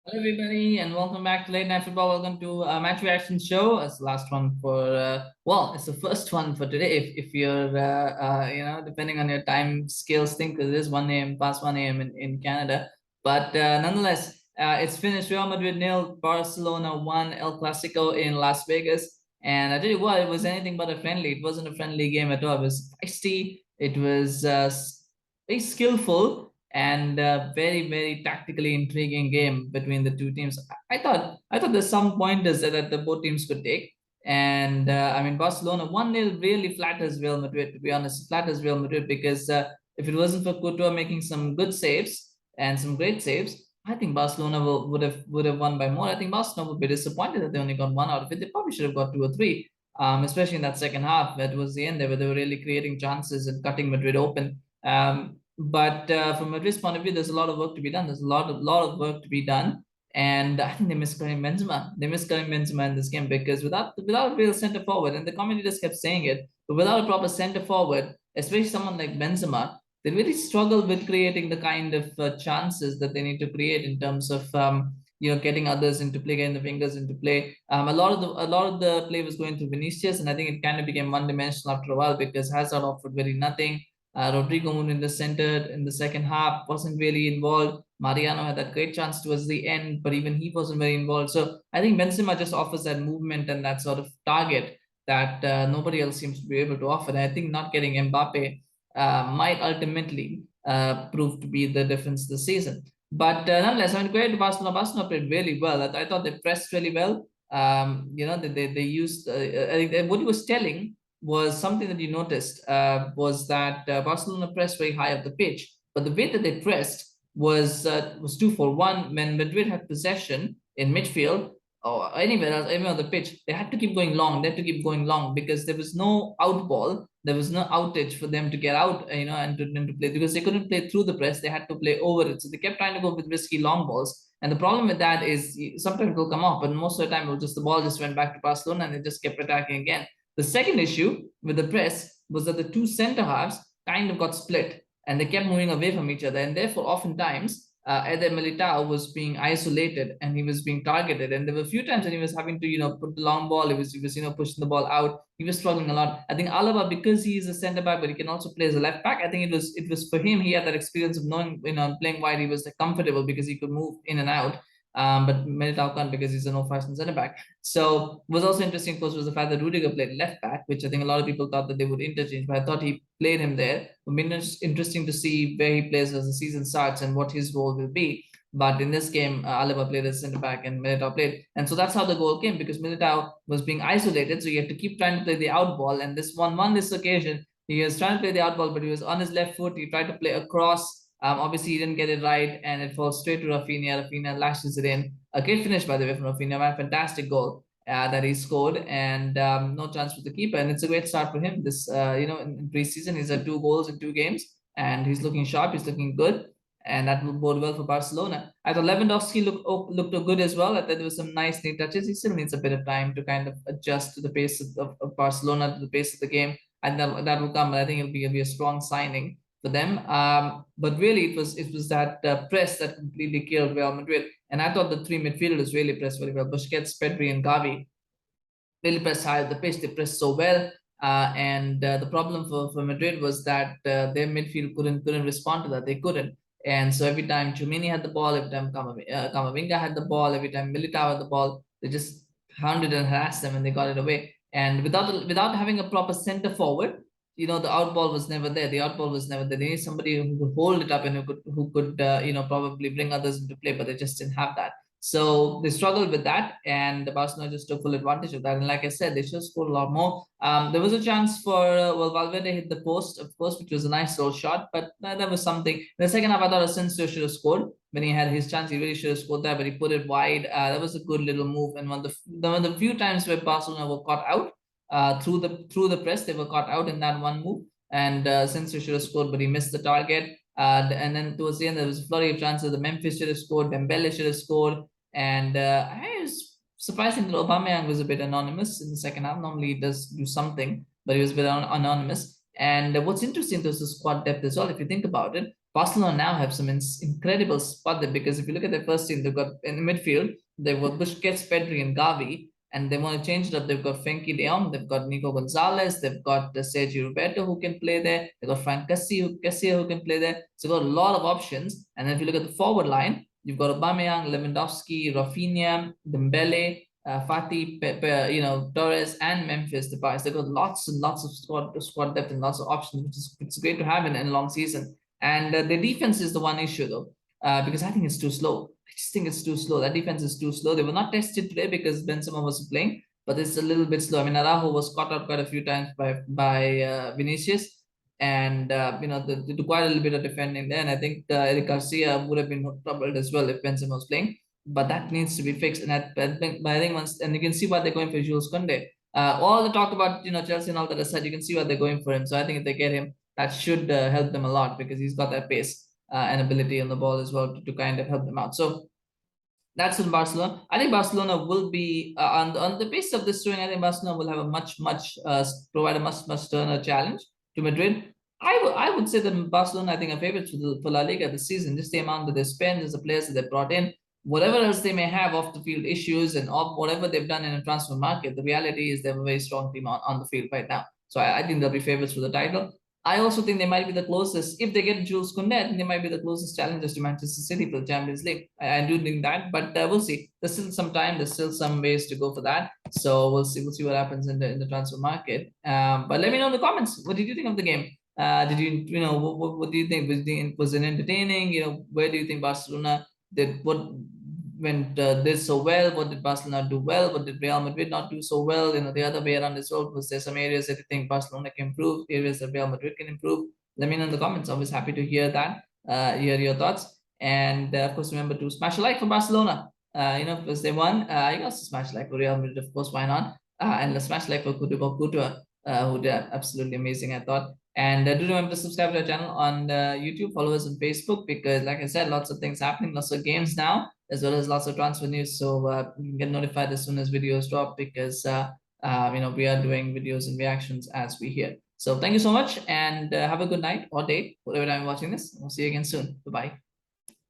Hello, everybody, and welcome back to Late Night Football. Welcome to Match Reaction Show. It's the last one for it's the first one for today. If you're depending on your time scales, think it is 1 a.m. past 1 a.m. in Canada, but nonetheless, it's finished. Real Madrid nil, Barcelona 1, El Clasico in Las Vegas. And I tell you what, it was anything but a friendly. It wasn't a friendly game at all. It was feisty. It was very skillful and very tactically intriguing game between the two teams. I thought there's some pointers that the both teams could take. And I mean, Barcelona 1-0 really flatters Real Madrid, to be honest. Flatters Real Madrid because if it wasn't for Courtois making some good saves and some great saves, I think Barcelona would have won by more. I think Barcelona would be disappointed that they only got one out of it. They probably should have got two or three, especially in that second half. That was the end there, where they were really creating chances and cutting Madrid open. But from Madrid's point of view, there's a lot of work to be done. There's a lot of work to be done, and I think they missed Karim Benzema. They missed Karim Benzema in this game because without a real centre forward, and the commentators kept saying it, but without a proper centre forward, especially someone like Benzema, they really struggle with creating the kind of chances that they need to create in terms of getting others into play, getting the fingers into play. A lot of the play was going through Vinicius, and I think it kind of became one dimensional after a while because Hazard offered very nothing. Rodrygo moved in the center in the second half, wasn't really involved. Mariano had that great chance towards the end, but even he wasn't very involved. So I think Benzema just offers that movement and that sort of target that nobody else seems to be able to offer. And I think not getting Mbappe might ultimately prove to be the difference this season. But nonetheless, I mean, great to Barcelona. Barcelona played really well. I thought they pressed really well. They used. I think what he was telling was something that you noticed was that Barcelona pressed very high up the pitch, but the way that they pressed was two for one. When Madrid had possession in midfield or anywhere else, anywhere on the pitch, they had to keep going long. They had to keep going long because there was no out ball. There was no outage for them to get out, and to play because they couldn't play through the press. They had to play over it, so they kept trying to go with risky long balls. And the problem with that is sometimes it will come off, but most of the time it was just the ball just went back to Barcelona and they just kept attacking again. The second issue with the press was that the two center halves kind of got split and they kept moving away from each other. And therefore, oftentimes, either Militao was being isolated and he was being targeted. And there were a few times when he was having to, put the long ball, he was pushing the ball out. He was struggling a lot. I think Alaba, because he's a center back, but he can also play as a left back. I think it was for him. He had that experience of knowing, playing wide. He was like, comfortable because he could move in and out. But Militao can't because he's an old-fashioned centre back. So was also interesting, of course, was the fact that Rudiger played left back, which I think a lot of people thought that they would interchange, but I thought he played him there. It would be interesting to see where he plays as the season starts and what his role will be. But in this game, Alaba played as centre back and Militao played. And so that's how the goal came because Militao was being isolated. So you had to keep trying to play the out ball. And this occasion, he was trying to play the out ball, but he was on his left foot. He tried to play across. Obviously, he didn't get it right, and it falls straight to Raphinha. Raphinha lashes it in. A great finish, by the way, from Raphinha. A fantastic goal that he scored, and no chance for the keeper. And it's a great start for him. This, in preseason, he's had 2 goals in 2 games, and he's looking sharp. He's looking good, and that will bode well for Barcelona. I thought Lewandowski looked good as well. I thought there was some nice neat touches. He still needs a bit of time to kind of adjust to the pace of Barcelona, to the pace of the game, and that will come. But I think it'll be a strong signing for them. But really, it was that press that completely killed Real Madrid. And I thought the three midfielders really pressed very well. Busquets, Pedri, and Gavi really pressed high at the pitch. They pressed so well. And the problem for Madrid was that their midfield couldn't respond to that. They couldn't. And so every time Tchouameni had the ball, every time Camavinga had the ball, every time Militao had the ball, they just hounded and harassed them and they got it away. And without having a proper center forward, the outball was never there. The outball was never there. They need somebody who could hold it up and who could probably bring others into play, but they just didn't have that. So they struggled with that, and the Barcelona just took full advantage of that. And like I said, they should have scored a lot more. There was a chance for Valverde hit the post, of course, which was a nice little shot, but that was something. In the second half, I thought Asensio should have scored when he had his chance. He really should have scored that, but he put it wide. That was a good little move. And one of the few times where Barcelona were caught out through the press, they were caught out in that one move. And Asensio should have scored, but he missed the target. And then towards the end, there was a flurry of chances. The Memphis should have scored. Dembele should have scored. And I was surprising that Aubameyang was a bit anonymous in the second half. Normally he does do something, but he was a bit anonymous. And what's interesting is the squad depth as well. If you think about it, Barcelona now have some incredible spot there, because if you look at their first team, they've got in the midfield, they've got Busquets, Pedri, and Gavi, and they want to change it up. They've got Frenkie de Jong, they've got Nico Gonzalez, they've got Sergio Roberto who can play there, they've got Frank Garcia who can play there. So they've got a lot of options. And then if you look at the forward line, you've got Aubameyang, Lewandowski, Raphinha, Dembele, Fati, Torres, and Memphis Depay. They've got lots and lots of squad depth and lots of options, which is it's great to have in a long season. And the defense is the one issue though, because I think it's too slow. I just think it's too slow. That defense is too slow. They were not tested today because Benzema was playing, but it's a little bit slow. I mean, Araujo was caught out quite a few times by Vinicius, and they do quite a little bit of defending there. And I think Eric Garcia would have been troubled as well if Benzema was playing. But that needs to be fixed. And I think once, and you can see why they're going for Jules Koundé. All the talk about Chelsea and all that aside, you can see why they're going for him. So I think if they get him, that should help them a lot, because he's got that pace and ability on the ball as well to kind of help them out. So that's in Barcelona. I think Barcelona will be on the basis of this doing. I think Barcelona will have a much provide a much sterner challenge to Madrid. I would say that Barcelona, I think, are favorites for La Liga this season. Just the amount that they spend, as the players that they brought in, whatever else they may have off the field issues and whatever they've done in a transfer market. The reality is they have a very strong team on the field right now. So I think they'll be favorites for the title. I also think they might be the closest. If they get Jules Koundé, I think they might be the closest challengers to Manchester City for the Champions League. I do think that, but we'll see. There's still some time. There's still some ways to go for that. So we'll see. We'll see what happens in the transfer market. But let me know in the comments. What did you think of the game? Did what do you think? Was it entertaining? Where do you think Barcelona did what went did so well? What did Barcelona do well? What did Real Madrid not do so well? The other way around as well. Was there some areas that you think Barcelona can improve? Areas that Real Madrid can improve? Let me know in the comments. Always happy to hear that. Hear your thoughts. And of course, remember to smash a like for Barcelona. Because they won. You can also smash a like for Real Madrid, of course. Why not? And let's smash a like for Thibaut Courtois, who did absolutely amazing, I thought. And do remember to subscribe to our channel on YouTube. Follow us on Facebook, because, like I said, lots of things happening, lots of games now, as well as lots of transfer news. So you can get notified as soon as videos drop, because we are doing videos and reactions as we hear. So thank you so much, and have a good night or day, whatever time you're watching this. We'll see you again soon. Bye bye.